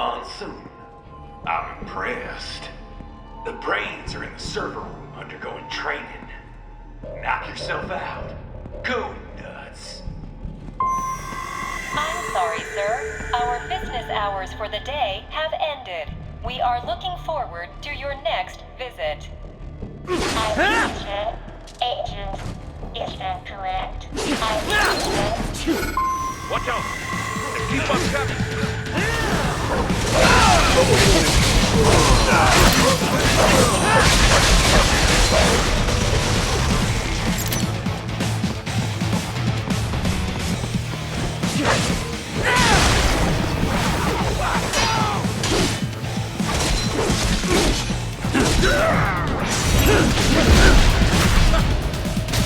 Monsoon. I'm impressed. The brains are in the server room undergoing training. Knock yourself out. Go nuts. I'm sorry, sir. Our business hours for the day have ended. We are looking forward to your next visit. Agent, is that correct? Watch out! Keep on coming!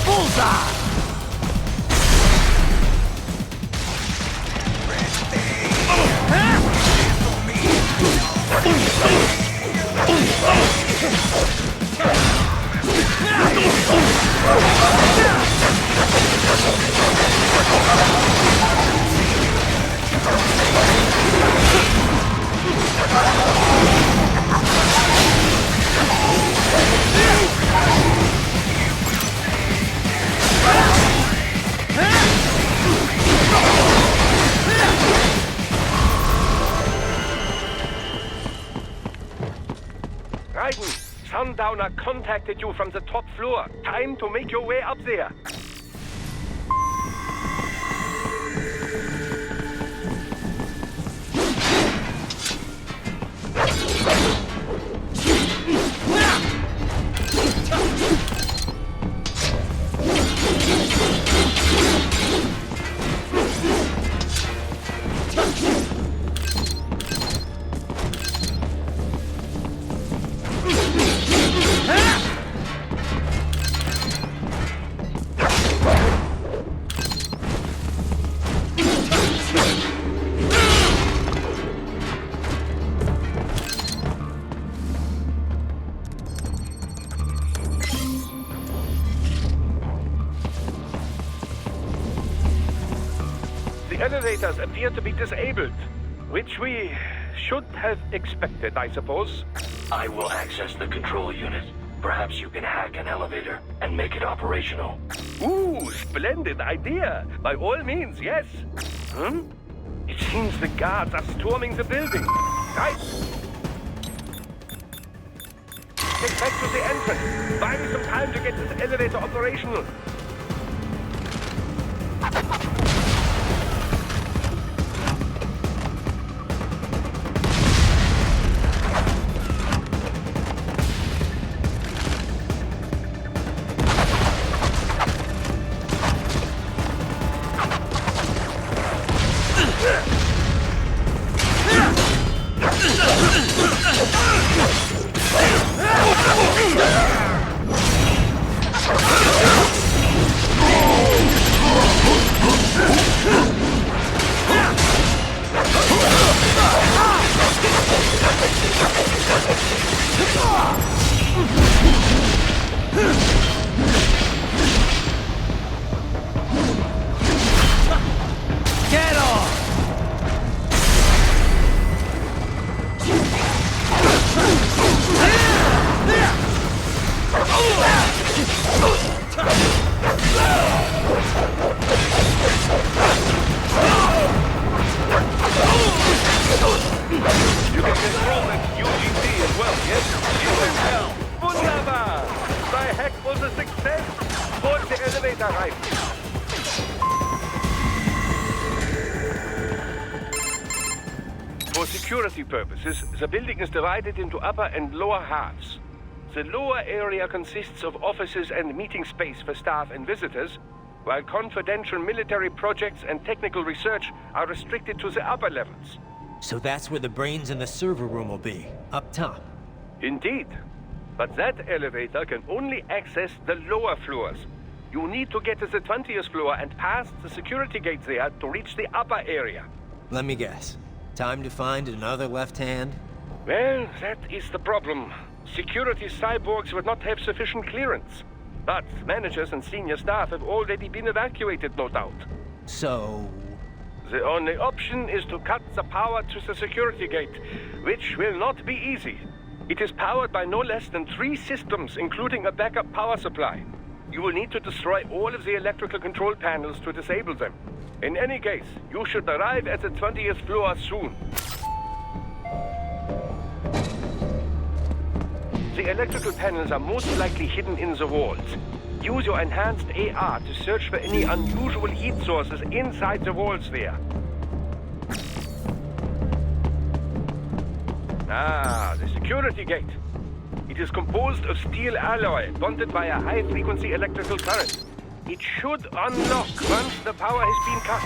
Bullseye! Sundowner contacted you from the top floor. Time to make your way up there. The elevators appear to be disabled, which we should have expected, I suppose. I will access the control unit. Perhaps you can hack an elevator and make it operational. Ooh, splendid idea. By all means, yes. It seems the guards are storming the building. Right. Get back to the entrance. Buy me some time to get this elevator operational. For security purposes, the building is divided into upper and lower halves. The lower area consists of offices and meeting space for staff and visitors, while confidential military projects and technical research are restricted to the upper levels. So that's where the brains in the server room will be, up top. Indeed. But that elevator can only access the lower floors. You need to get to the 20th floor and past the security gate there to reach the upper area. Let me guess. Time to find another left hand? Well, that is the problem. Security cyborgs would not have sufficient clearance. But managers and senior staff have already been evacuated, no doubt. So... The only option is to cut the power to the security gate, which will not be easy. It is powered by no less than 3 systems, including a backup power supply. You will need to destroy all of the electrical control panels to disable them. In any case, you should arrive at the 20th floor soon. The electrical panels are most likely hidden in the walls. Use your enhanced AR to search for any unusual heat sources inside the walls there. Ah, the security gate. It is composed of steel alloy bonded by a high-frequency electrical current. It should unlock once the power has been cut.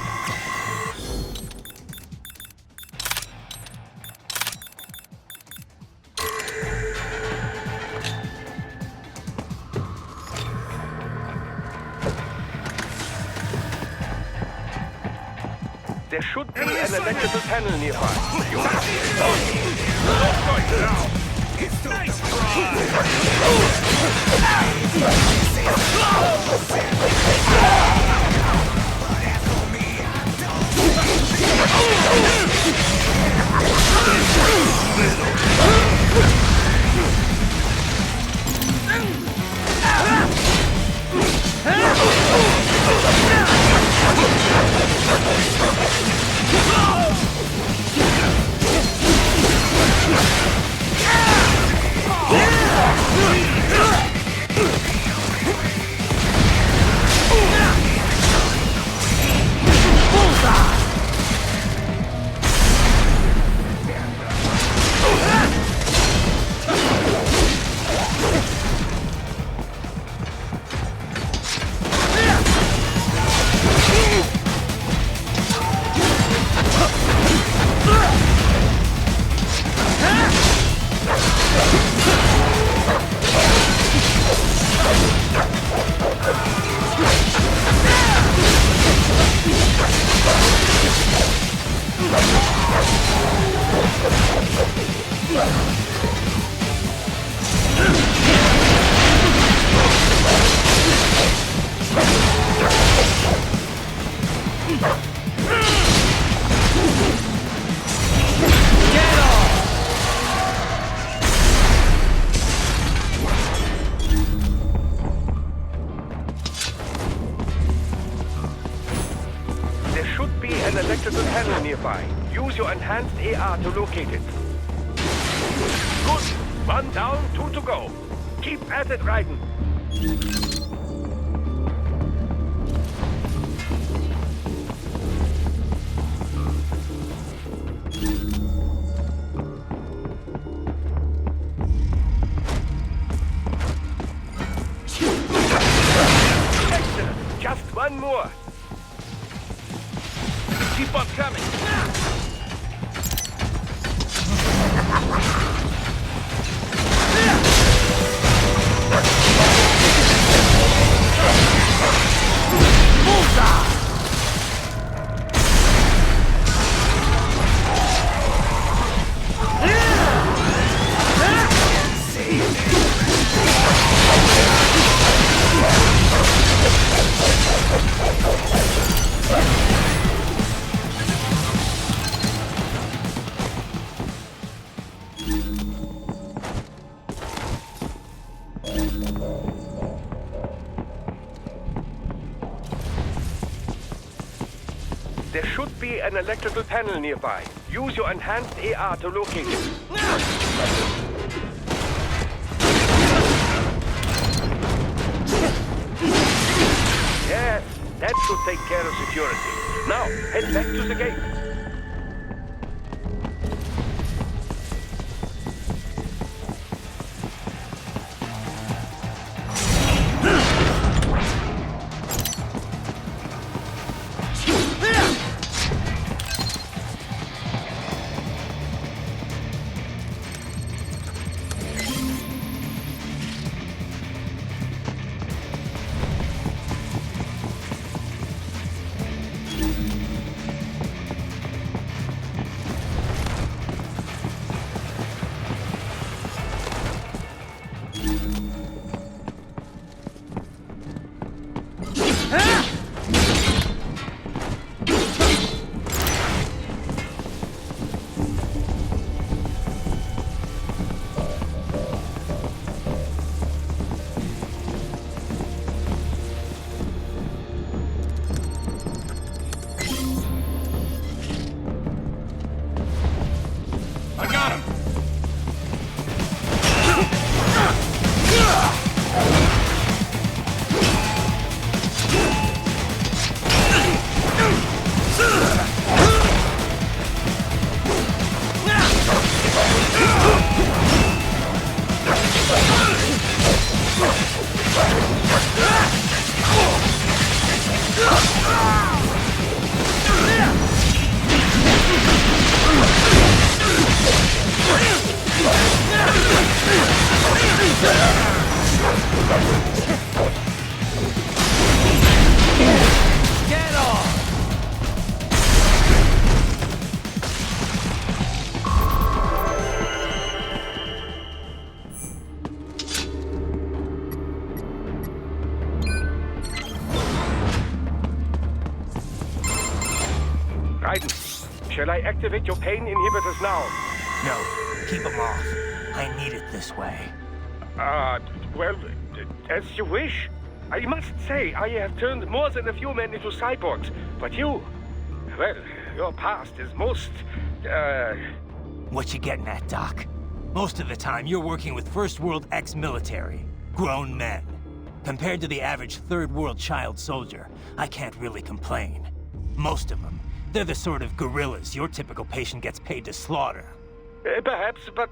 There should be an electrical panel nearby. Nice try! Use your enhanced AR to locate it. Good. 1 down, 2 to go. Keep at it, Raiden. Excellent. Just 1 more. Keep on coming. There should be an electrical panel nearby. Use your enhanced AR to locate it. Yes, that should take care of security. Now, head back to the gate. Shall I activate your pain inhibitors now? No, keep them off. I need it this way. Well, as you wish. I must say, I have turned more than a few men into cyborgs, but you... Well, your past is most, What you getting at, Doc? Most of the time, you're working with First World ex-military. Grown men. Compared to the average Third World child soldier, I can't really complain. Most of them, they're the sort of guerrillas your typical patient gets paid to slaughter. Perhaps, but,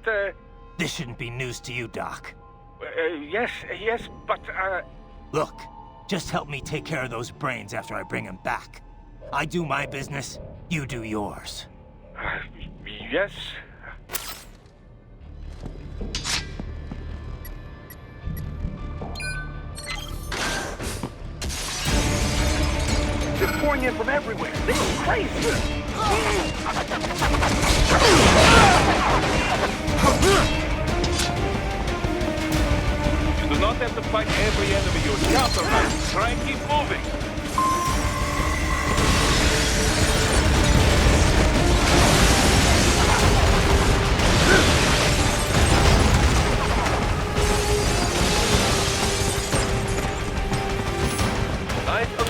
This shouldn't be news to you, Doc. yes, but, Look, just help me take care of those brains after I bring them back. I do my business, you do yours. Yes. They're pouring in from everywhere. They go crazy. You do not have to fight every enemy you encounter, man. Try and keep moving.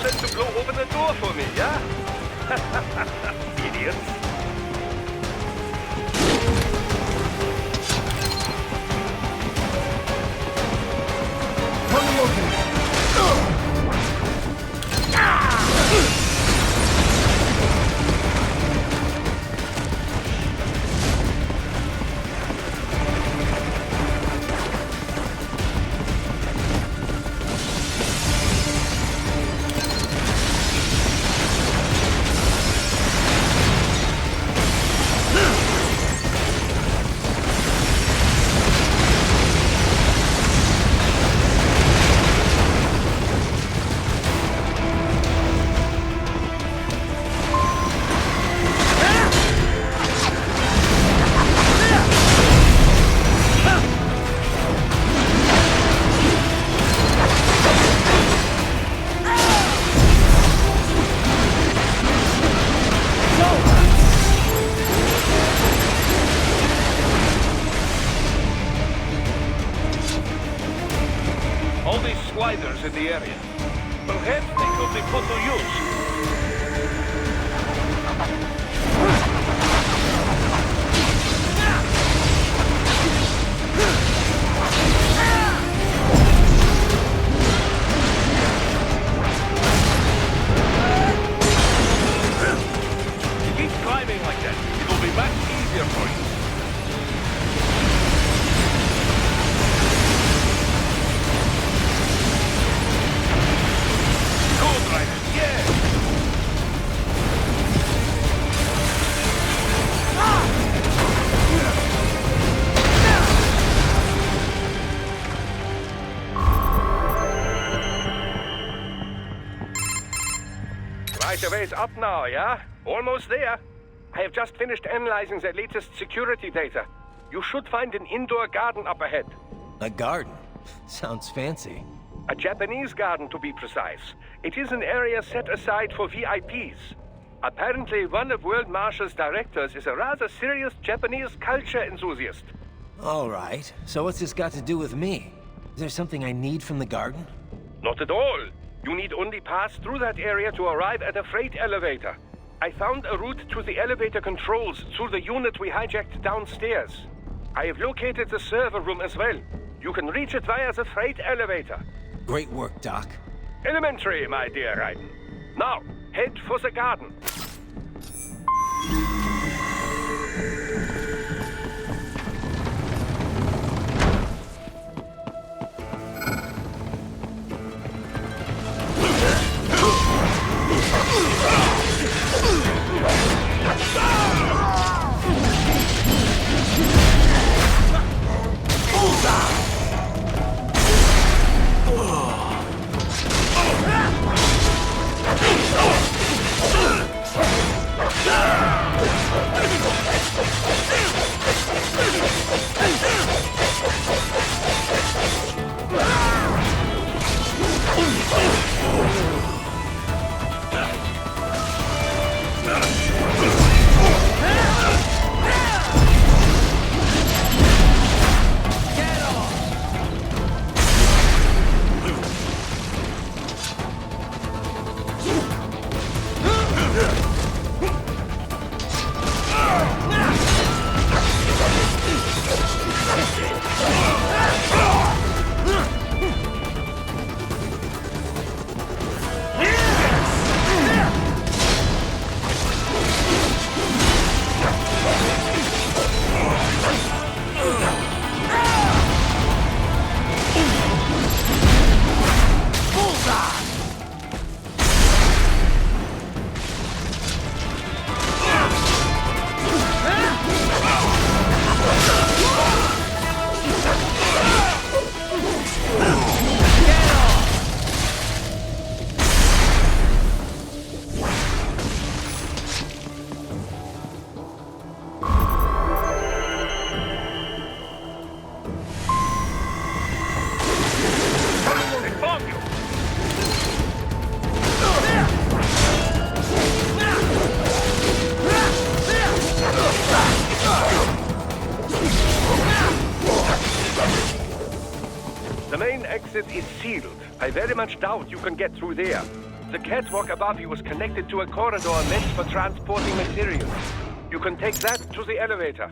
To blow open the door for me, yeah? Idiots. In the area. Perhaps they could be put to use. Keep climbing like that. It will be much easier for you. Right away's up now, yeah? Almost there. I have just finished analyzing the latest security data. You should find an indoor garden up ahead. A garden? Sounds fancy. A Japanese garden, to be precise. It is an area set aside for VIPs. Apparently, one of World Marshall's directors is a rather serious Japanese culture enthusiast. All right. So what's this got to do with me? Is there something I need from the garden? Not at all. You need only pass through that area to arrive at a freight elevator. I found a route to the elevator controls through the unit we hijacked downstairs. I have located the server room as well. You can reach it via the freight elevator. Great work, Doc. Elementary, my dear Raiden. Now, head for the garden. The main exit is sealed. I very much doubt you can get through there. The catwalk above you is connected to a corridor meant for transporting materials. You can take that to the elevator.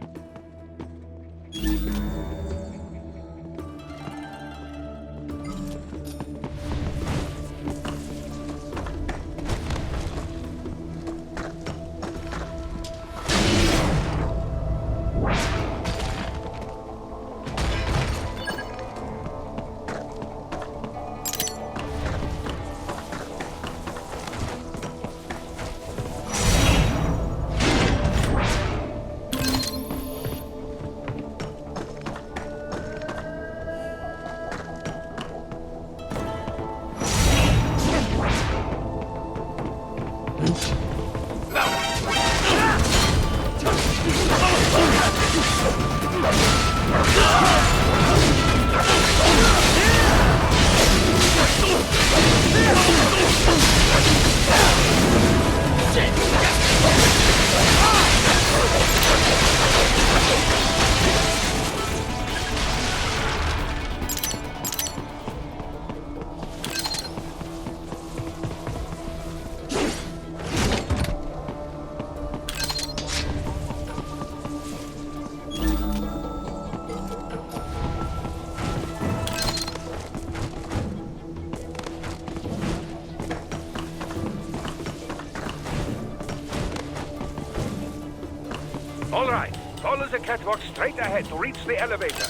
All right, follow the catwalk straight ahead to reach the elevator.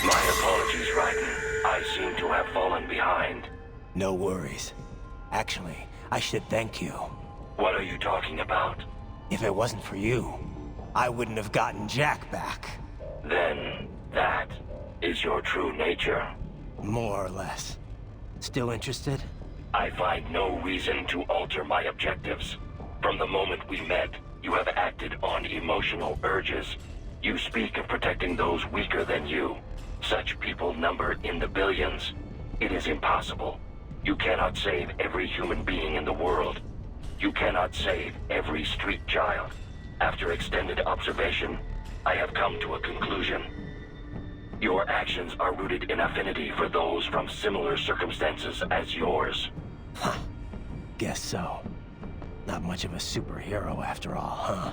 My apologies, Raiden. I seem to have fallen behind. No worries. Actually, I should thank you. What are you talking about? If it wasn't for you, I wouldn't have gotten Jack back. Then, that is your true nature. More or less. Still interested? I find no reason to alter my objectives. From the moment we met, you have acted on emotional urges. You speak of protecting those weaker than you. Such people number in the billions. It is impossible. You cannot save every human being in the world. You cannot save every street child. After extended observation, I have come to a conclusion. Your actions are rooted in affinity for those from similar circumstances as yours. Guess so. Not much of a superhero after all, huh?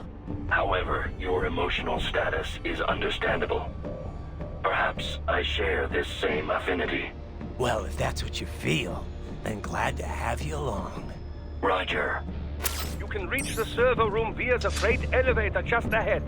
However, your emotional status is understandable. Perhaps I share this same affinity. Well, if that's what you feel, then glad to have you along. Roger. You can reach the server room via the freight elevator just ahead.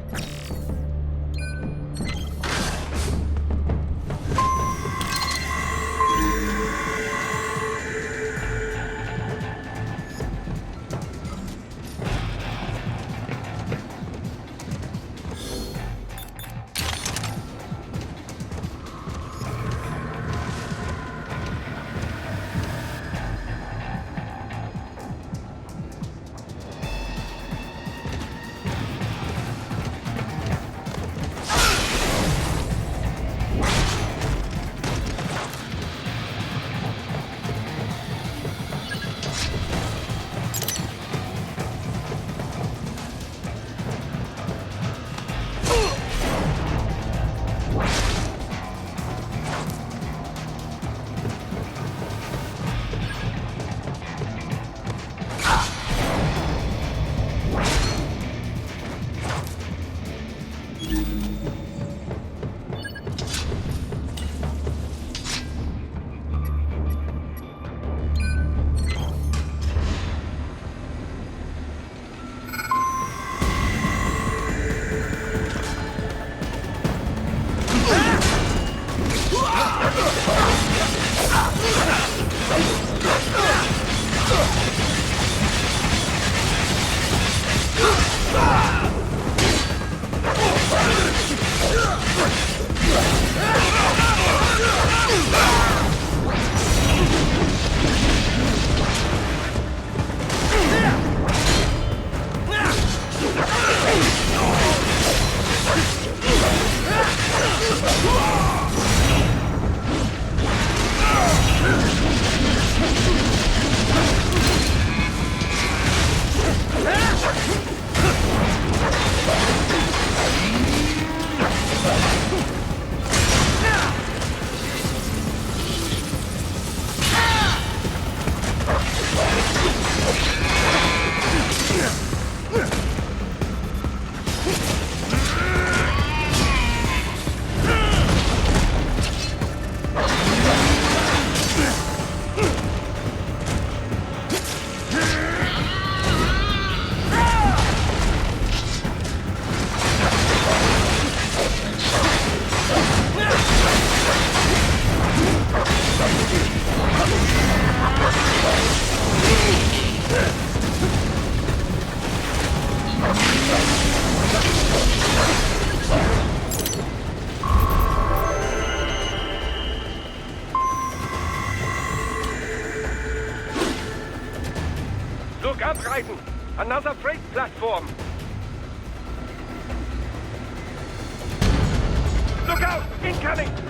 Another freight platform! Look out! Incoming!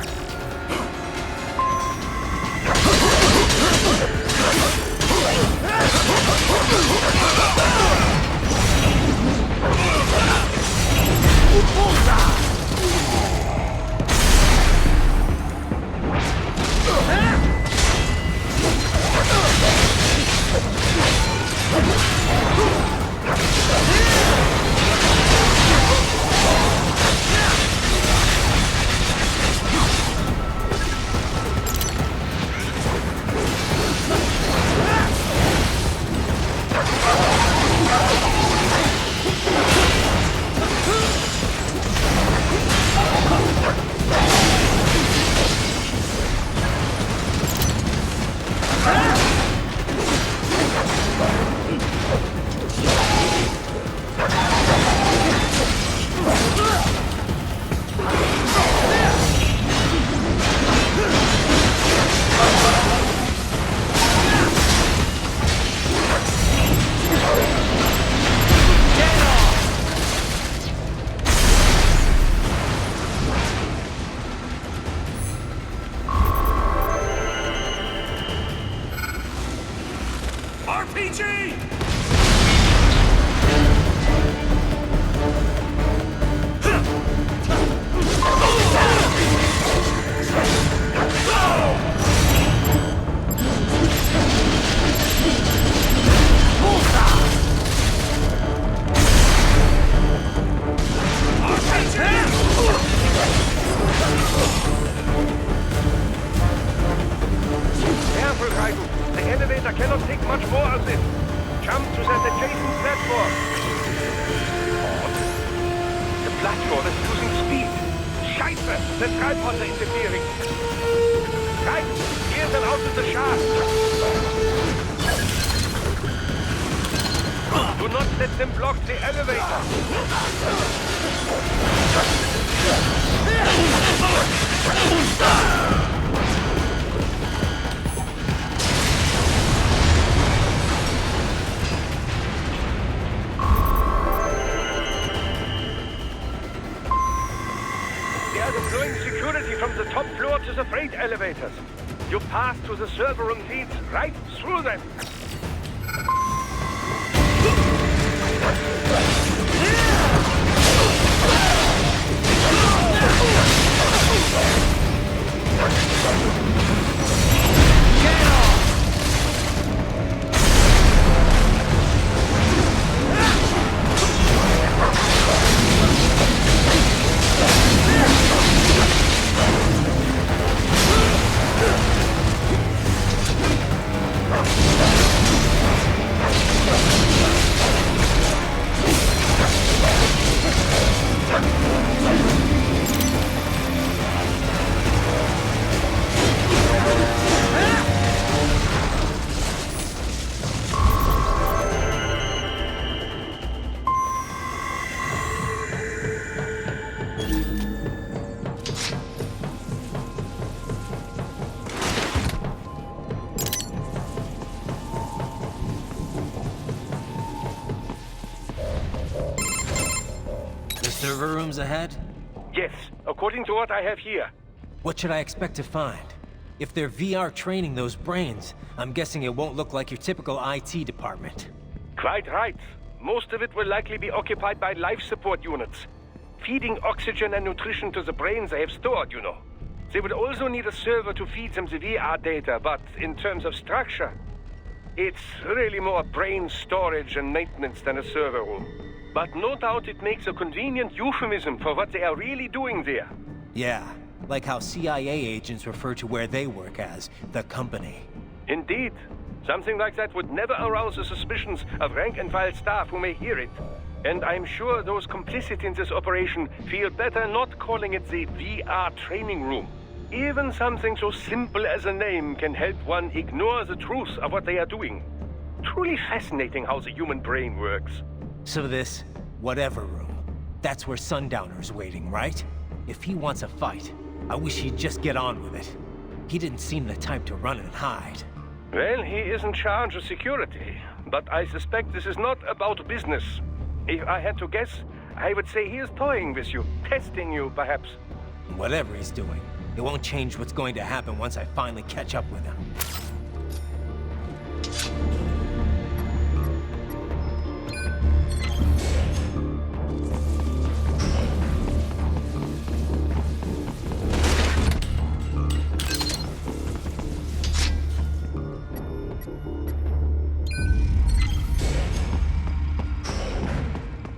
Elevators. You pass to the server room feeds right through them. Server rooms ahead? Yes, according to what I have here. What should I expect to find? If they're VR training those brains, I'm guessing it won't look like your typical IT department. Quite right. Most of it will likely be occupied by life support units. Feeding oxygen and nutrition to the brains they have stored, you know. They would also need a server to feed them the VR data, but in terms of structure, it's really more brain storage and maintenance than a server room. But no doubt it makes a convenient euphemism for what they are really doing there. Yeah, like how CIA agents refer to where they work as the company. Indeed. Something like that would never arouse the suspicions of rank-and-file staff who may hear it. And I'm sure those complicit in this operation feel better not calling it the VR training room. Even something so simple as a name can help one ignore the truth of what they are doing. Truly fascinating how the human brain works. So this, whatever room, that's where Sundowner's waiting, right? If he wants a fight, I wish he'd just get on with it. He didn't seem the type to run and hide. Well, he is in charge of security. But I suspect this is not about business. If I had to guess, I would say he is toying with you, testing you, perhaps. Whatever he's doing, it won't change what's going to happen once I finally catch up with him.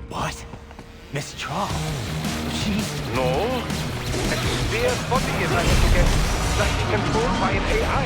What? Miss Traw? She's... No. A spare body, if I had to guess, must be controlled by an AI.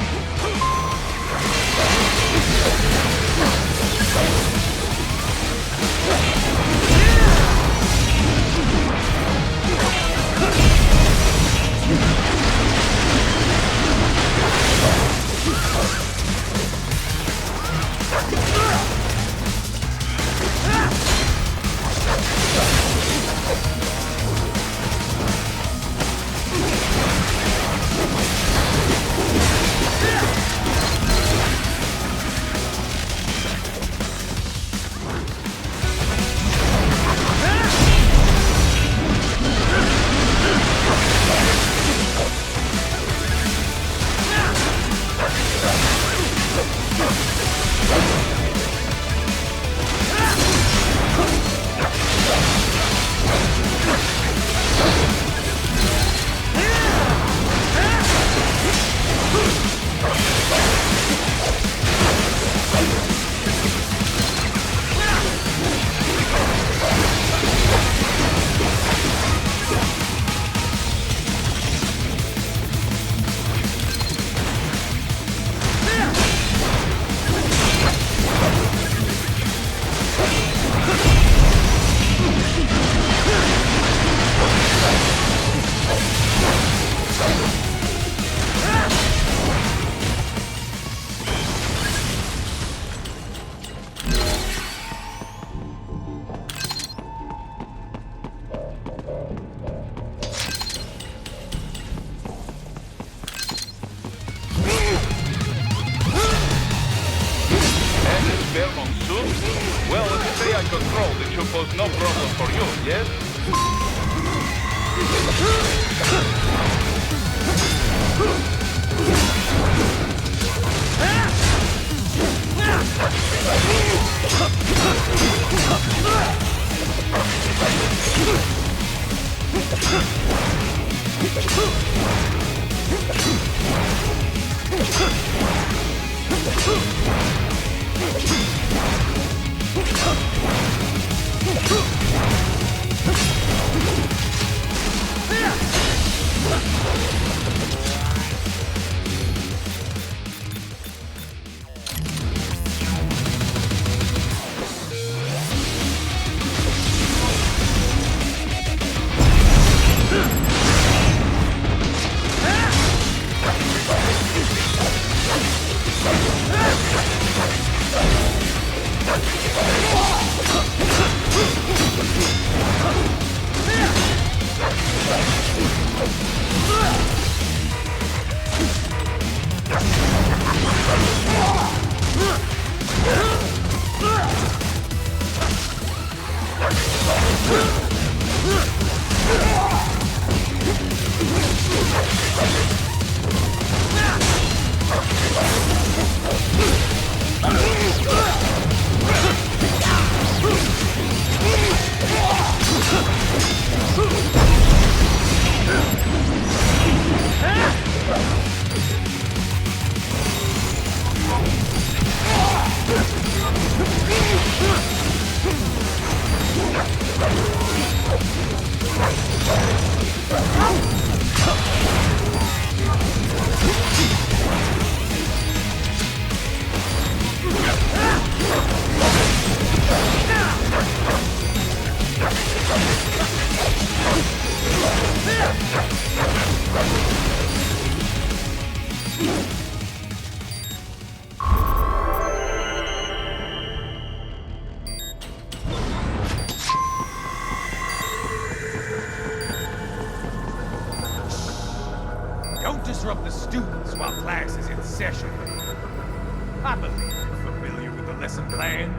Well, if you say I control, it should pose no problem for you, yes? Don't disrupt the students while class is in session. I believe you're familiar with the lesson plan.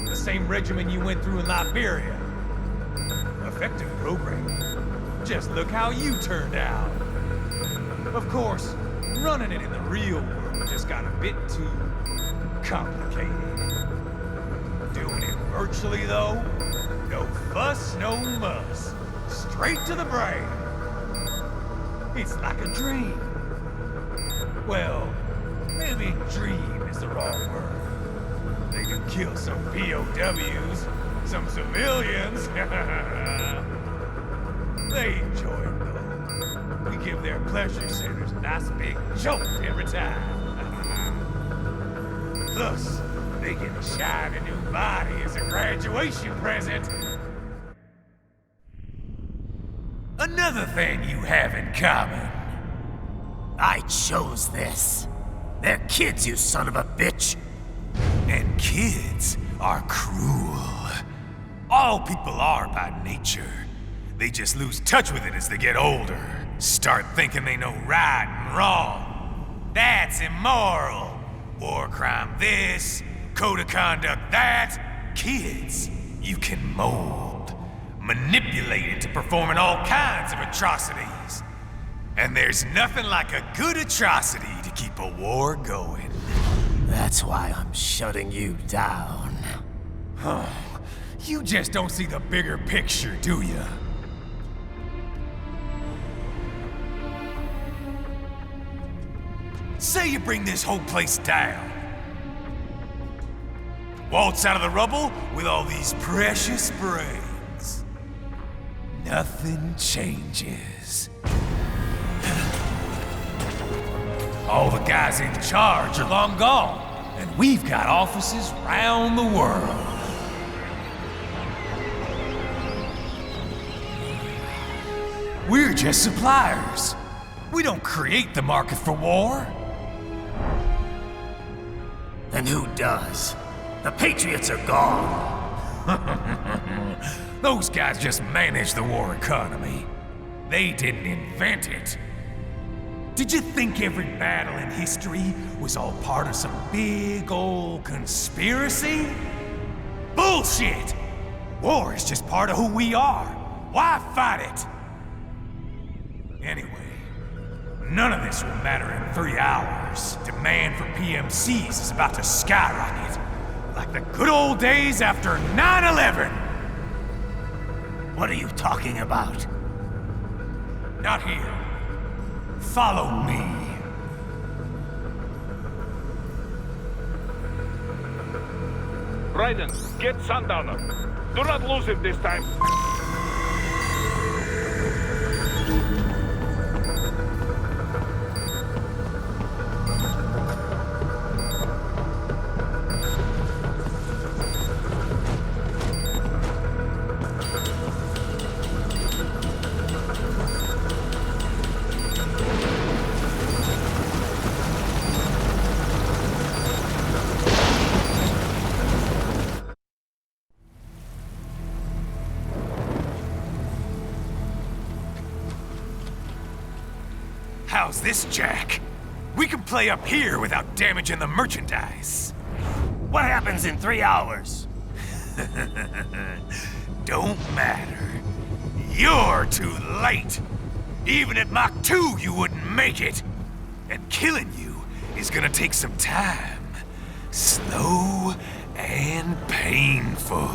The same regimen you went through in Liberia. Effective program. Just look how you turned out. Of course, running it in the real world just got a bit too complicated. Doing it virtually, though, no fuss, no muss. Straight to the brain. It's like a dream. Well, maybe dream is the wrong word. They do kill some POWs, some civilians. They enjoy it, though. We give their pleasure centers a nice big jolt every time. Plus, they get a shiny new body as a graduation present. Another thing you have in common. I chose this. They're kids, you son of a bitch. And kids are cruel. All people are by nature. They just lose touch with it as they get older. Start thinking they know right and wrong. That's immoral. War crime this, code of conduct that. Kids, you can mold, manipulate into performing all kinds of atrocities. And there's nothing like a good atrocity to keep a war going. That's why I'm shutting you down. You just don't see the bigger picture, do you? Say you bring this whole place down. Waltz out of the rubble with all these precious brains. Nothing changes. All the guys in charge are long gone, and we've got offices round the world. We're just suppliers. We don't create the market for war. And who does? The Patriots are gone. Those guys just manage the war economy. They didn't invent it. Did you think every battle in history was all part of some big old conspiracy? Bullshit! War is just part of who we are. Why fight it? Anyway, none of this will matter in 3 hours. Demand for PMCs is about to skyrocket. Like the good old days after 9/11. What are you talking about? Not here. Follow me. Raiden, get Sundowner. Do not lose him this time. How's this, Jack? We can play up here without damaging the merchandise. What happens in 3 hours? Don't matter. You're too late. Even at Mach 2, you wouldn't make it. And killing you is gonna take some time. Slow and painful.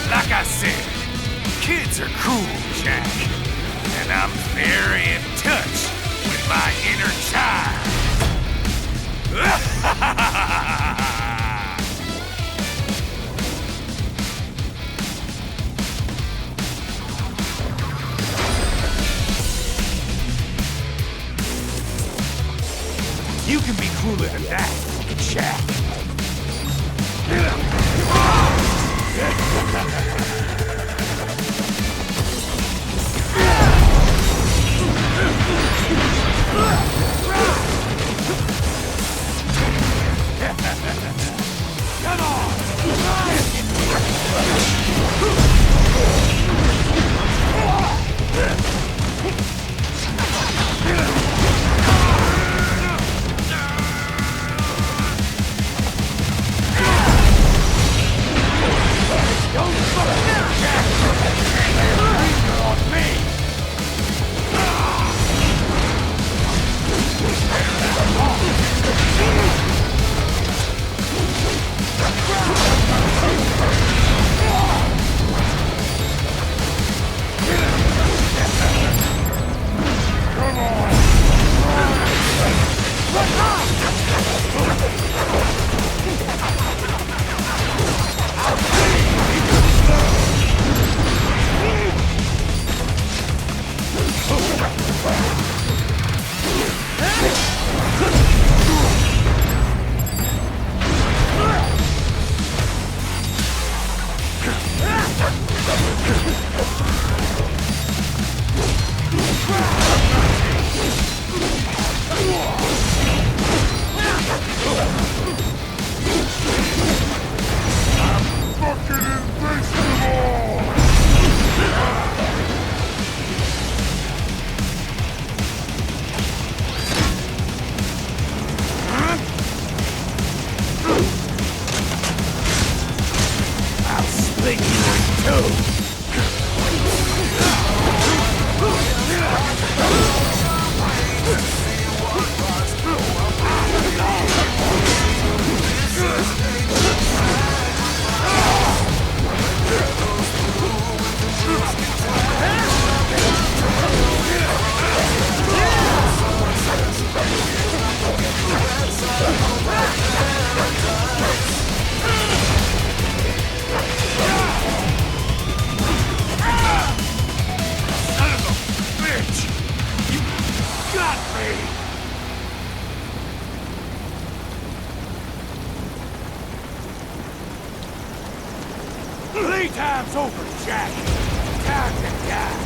Like I said, kids are cool, Jack. And I'm very in touch with my inner child. You can be cooler than that, Jack. Playtime's over, Jack. Time to die.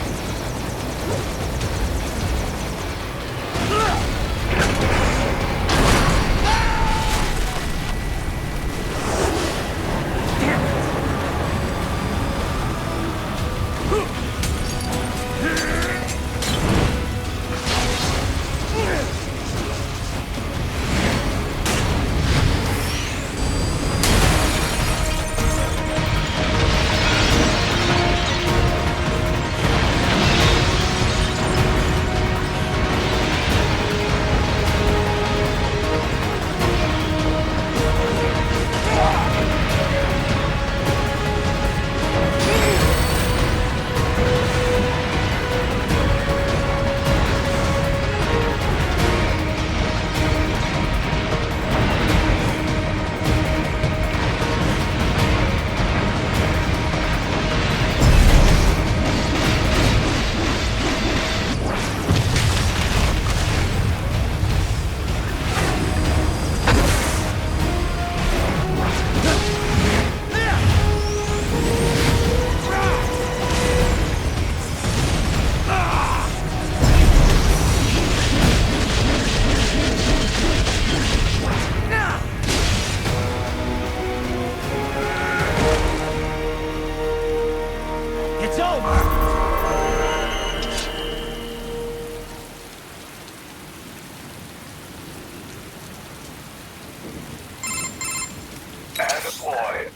Attaboy,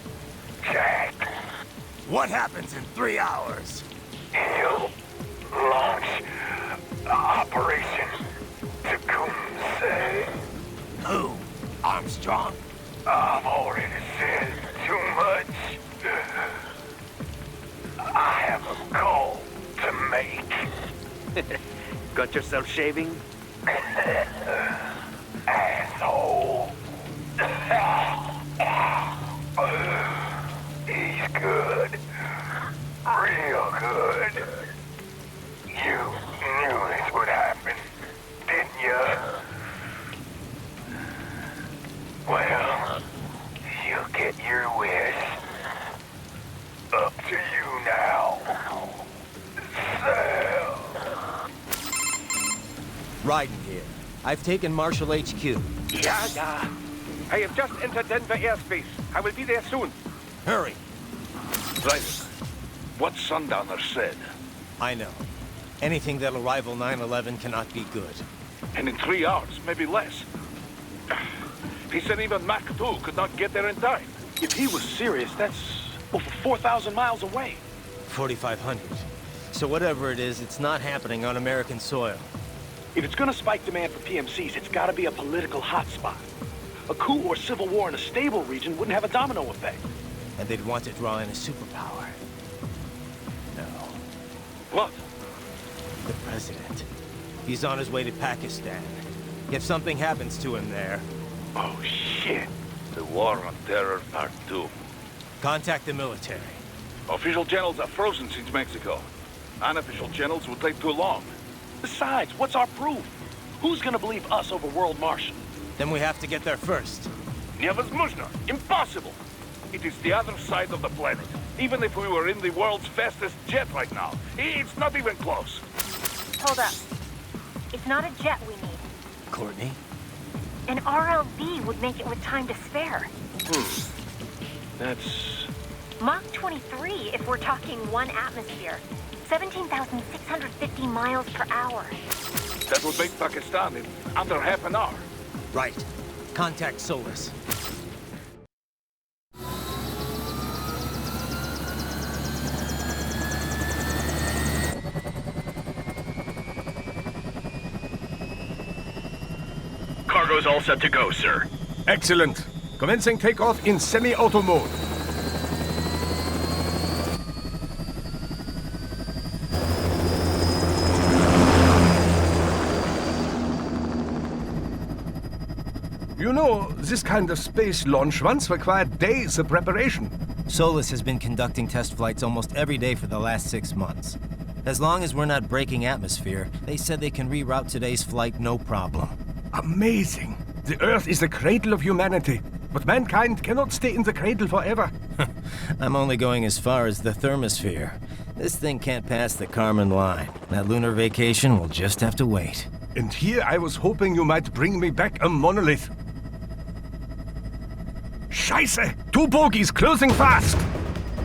Jack. What happens in 3 hours? He'll launch Operation Tecumseh. Who? Armstrong? I've already said too much. I have a call to make. Got yourself shaving? Asshole. He's good. Real good. You knew this would happen, didn't you? Well, you'll get your wish. Up to you now. Sal. Raiden here. I've taken Marshall HQ. Yeah. I have just entered Denver airspace. I will be there soon. Hurry. Raiden, what Sundowner said, I know. Anything that'll rival 9/11 cannot be good. and in 3 hours, maybe less. He said even Mach 2 could not get there in time. If he was serious, that's over 4,000 miles away. 4,500. So whatever it is, it's not happening on American soil. If it's gonna spike demand for PMCs, it's gotta be a political hotspot. A coup or civil war in a stable region wouldn't have a domino effect. And they'd want to draw in a superpower. No. What? The president. He's on his way to Pakistan. If something happens to him there, Oh, shit. The War on Terror Part 2. contact the military. Official channels are frozen since Mexico. Unofficial channels would take too long. Besides, what's our proof? Who's gonna believe us over World Marshal? Then we have to get there first. Невозможно! Impossible! It is the other side of the planet. Even if we were in the world's fastest jet right now, it's not even close. Hold up. It's not a jet we need. Courtney? An RLV would make it with time to spare. That's... Mach 23 if we're talking 1 atmosphere. 17,650 miles per hour. That would make Pakistan in under half an hour. Right. Contact Solus. Cargo's all set to go, sir. Excellent. Commencing takeoff in semi-auto mode. You know, this kind of space launch once required days of preparation. Solus has been conducting test flights almost every day for the last 6 months. As long as we're not breaking atmosphere, they said they can reroute today's flight no problem. Amazing. The Earth is the cradle of humanity, but mankind cannot stay in the cradle forever. I'm only going as far as the thermosphere. This thing can't pass the Kármán line. That lunar vacation will just have to wait. And here I was hoping you might bring me back a monolith. Scheiße! 2 bogies closing fast!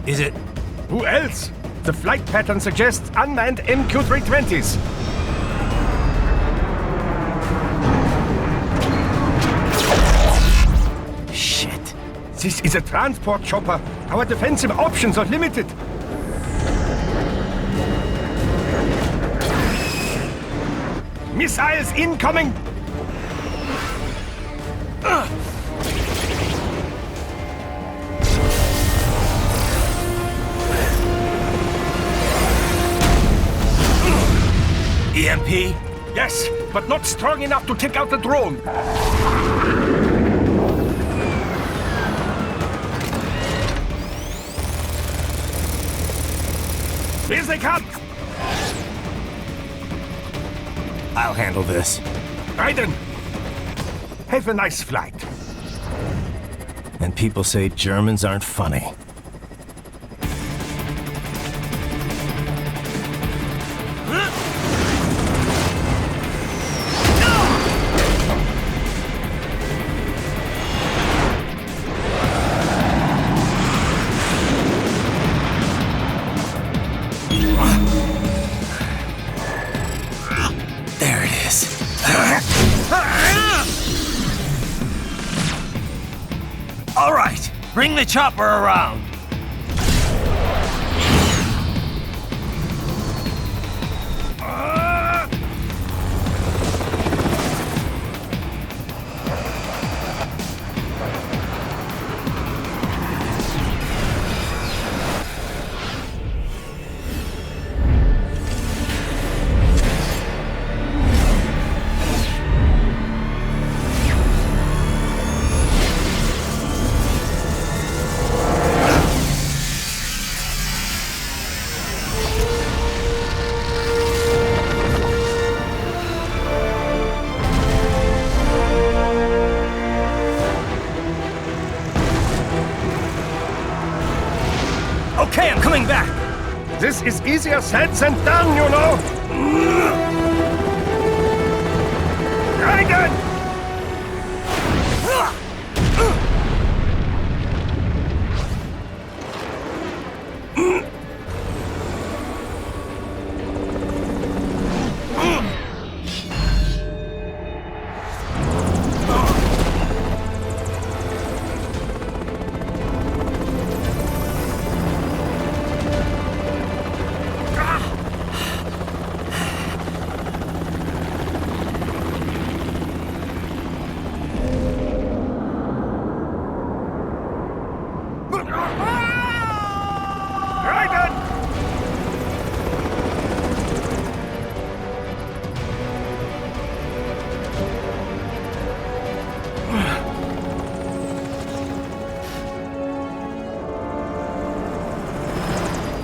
Is it? Who else? The flight pattern suggests unmanned MQ-320s. Shit. This is a transport chopper. Our defensive options are limited. Missiles incoming! EMP? Yes, but not strong enough to take out the drone. Here they come! I'll handle this. Raiden! Have a nice flight. And people say Germans aren't funny. There it is. All right, bring the chopper around. Okay, I'm coming back. This is easier said than done, you know. Raiden!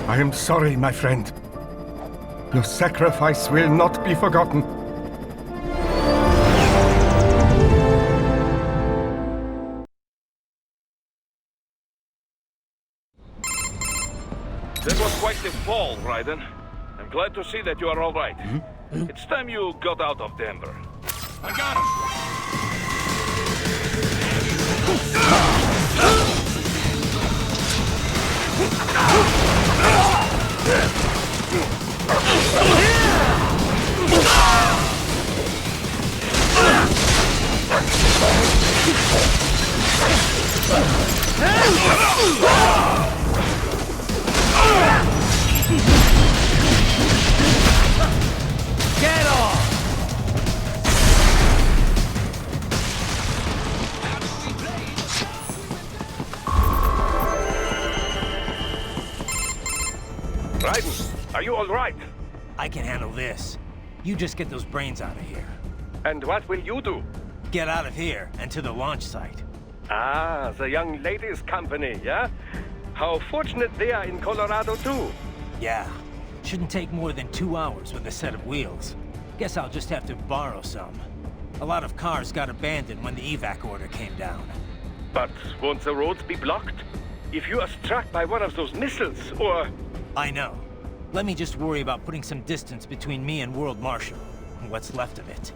I am sorry, my friend. Your sacrifice will not be forgotten. That was quite the fall, Raiden. I'm glad to see that you are all right. It's time you got out of Denver. I got him! Get off! Raiden, are you all right? I can handle this. You just get those brains out of here. And what will you do? Get out of here and to the launch site. Ah, the young ladies' company, yeah? How fortunate they are in Colorado, too. Yeah. Shouldn't take more than 2 hours with a set of wheels. Guess I'll just have to borrow some. A lot of cars got abandoned when the evac order came down. But won't the roads be blocked? If you are struck by one of those missiles, or... I know. Let me just worry about putting some distance between me and World Marshal. What's left of it.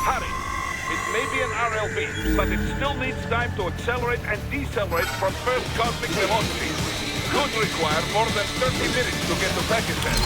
Hurry. It may be an RLB, but it still needs time to accelerate and decelerate from first cosmic velocity. Could require more than 30 minutes to get to Pakistan.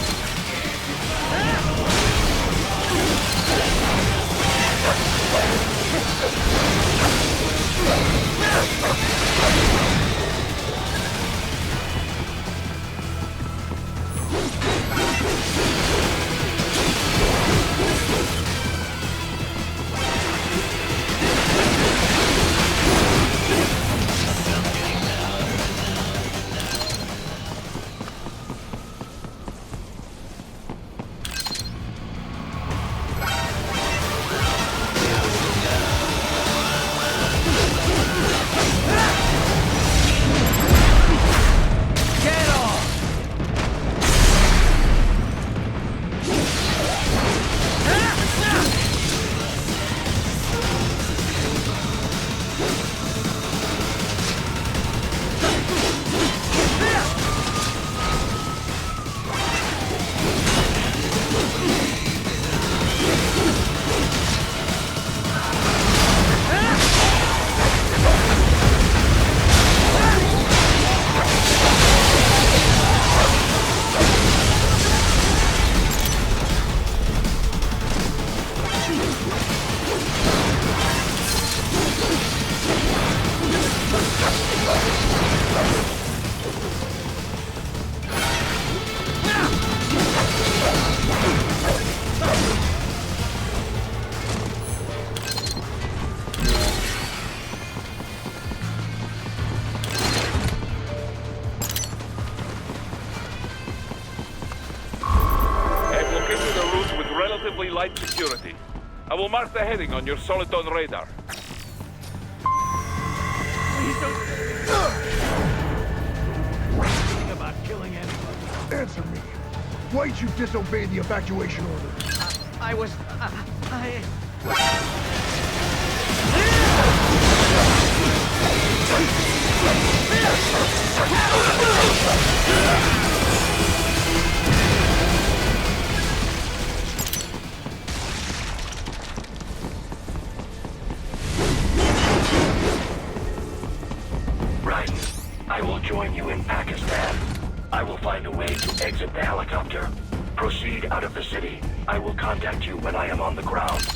light security. I will mark the heading on your Soliton radar. Please don't... Thinking about killing anybody. Answer me. Why'd you disobey the evacuation order? I was... I will join you in Pakistan. I will find a way to exit the helicopter. Proceed out of the city. I will contact you when I am on the ground.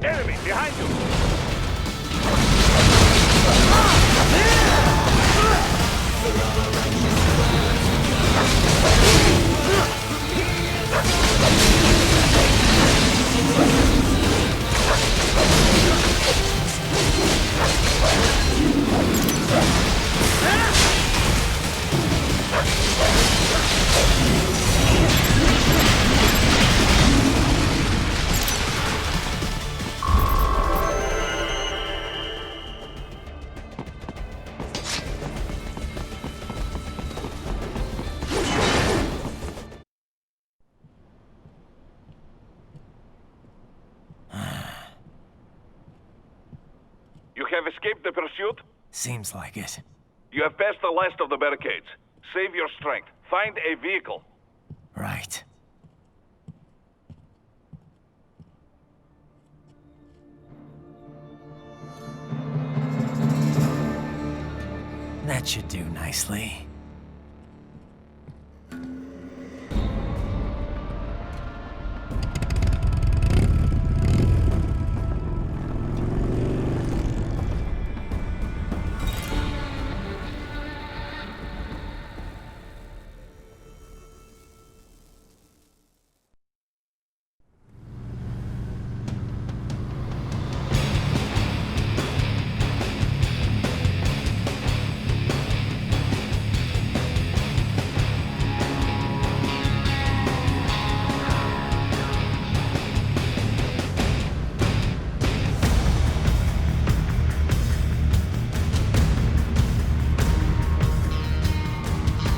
Enemy behind you! You have escaped the pursuit? Seems like it. You have passed the last of the barricades. Save your strength. Find a vehicle. Right. That should do nicely.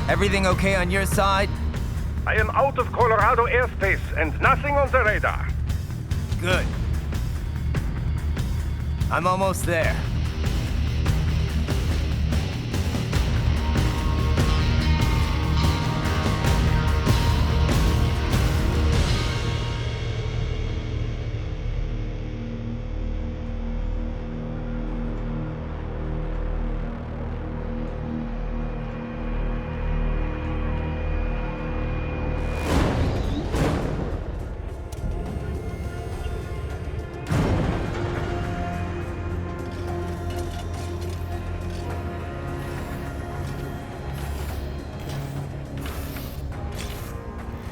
Everything okay on your side? I am out of Colorado airspace and nothing on the radar. Good. I'm almost there.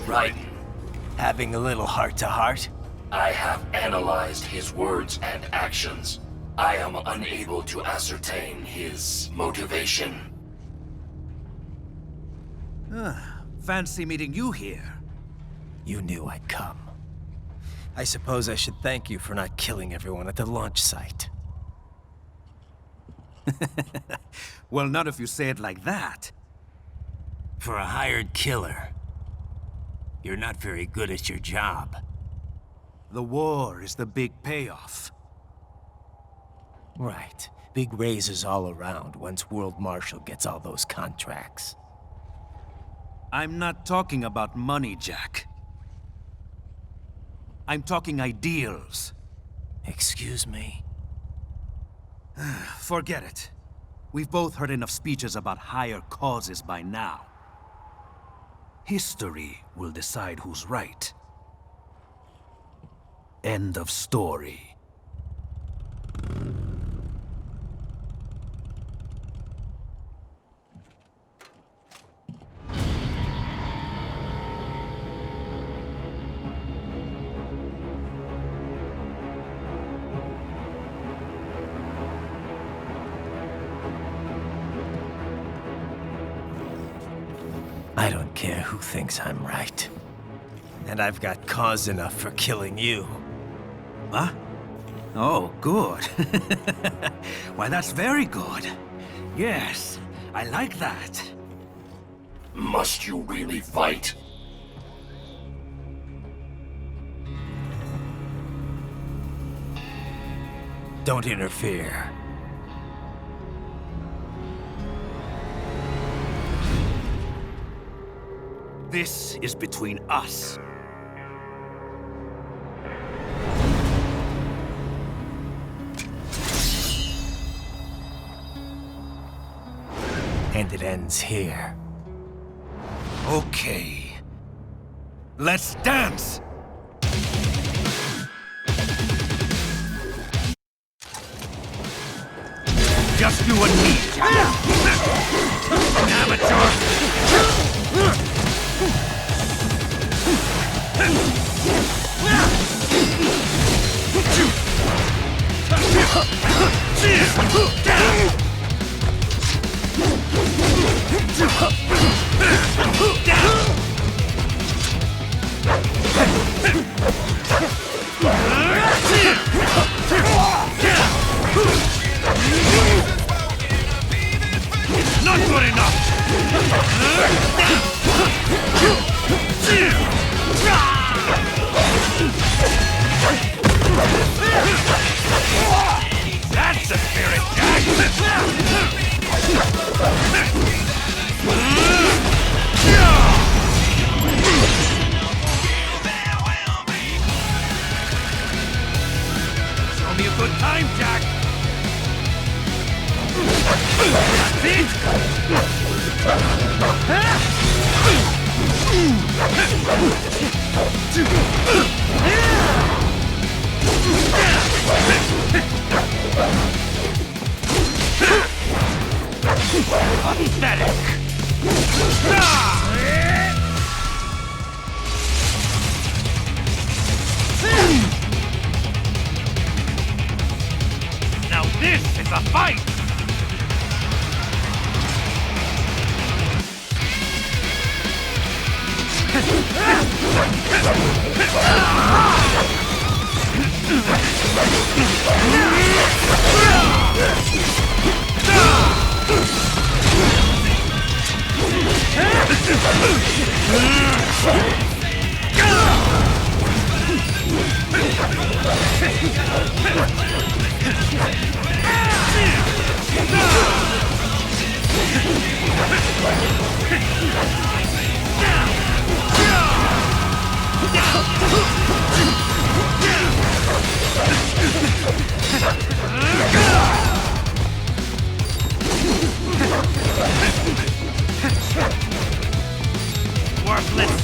Right. Having a little heart-to-heart? I have analyzed his words and actions. I am unable to ascertain his motivation. Fancy meeting you here. You knew I'd come. I suppose I should thank you for not killing everyone at the launch site. Well, not if you say it like that. For a hired killer, you're not very good at your job. The war is the big payoff. Right. Big raises all around once World Marshal gets all those contracts. I'm not talking about money, Jack. I'm talking ideals. Excuse me? Forget it. We've both heard enough speeches about higher causes by now. History will decide who's right. End of story. I don't care who thinks I'm right. And I've got cause enough for killing you. Huh? Oh, good. Why, that's very good. Yes, I like that. Must you really fight? Don't interfere. This is between us. And it ends here. Okay. Let's dance! Just you and me, Jack. Amateur! Not good enough! That's the spirit, Jack! Show me a good time, Jack! That's it! Pathetic! Now this is a fight! Worthless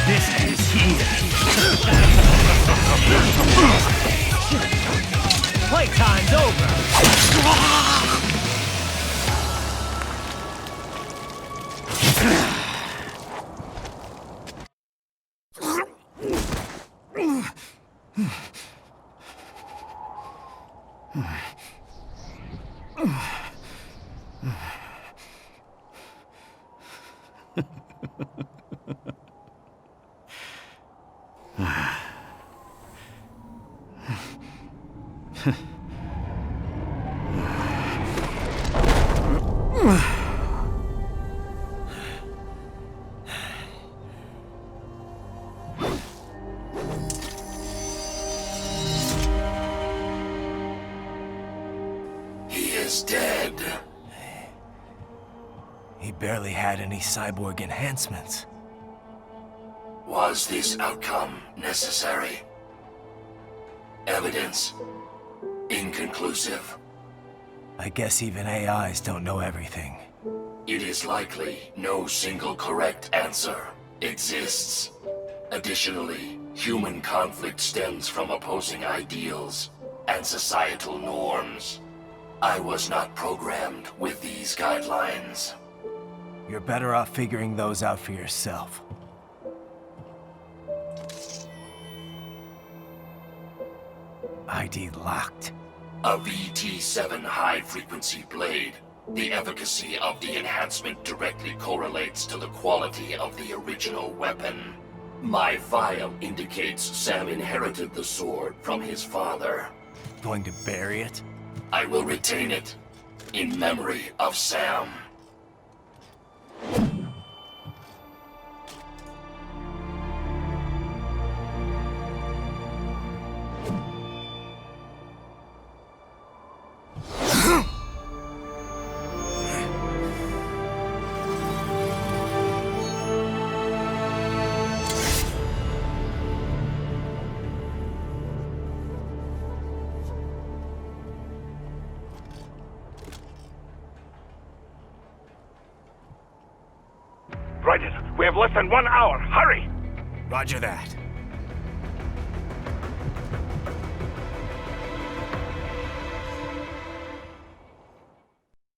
This is here. it's over! He is dead. He barely had any cyborg enhancements. Was this outcome necessary? Evidence inconclusive. I guess even AIs don't know everything. It is likely no single correct answer exists. Additionally, human conflict stems from opposing ideals and societal norms. I was not programmed with these guidelines. You're better off figuring those out for yourself. ID locked. A VT-7 high-frequency blade. The efficacy of the enhancement directly correlates to the quality of the original weapon. My file indicates Sam inherited the sword from his father. Going to bury it? I will retain it in memory of Sam. Raiden, we have less than 1 hour. Hurry! Roger that.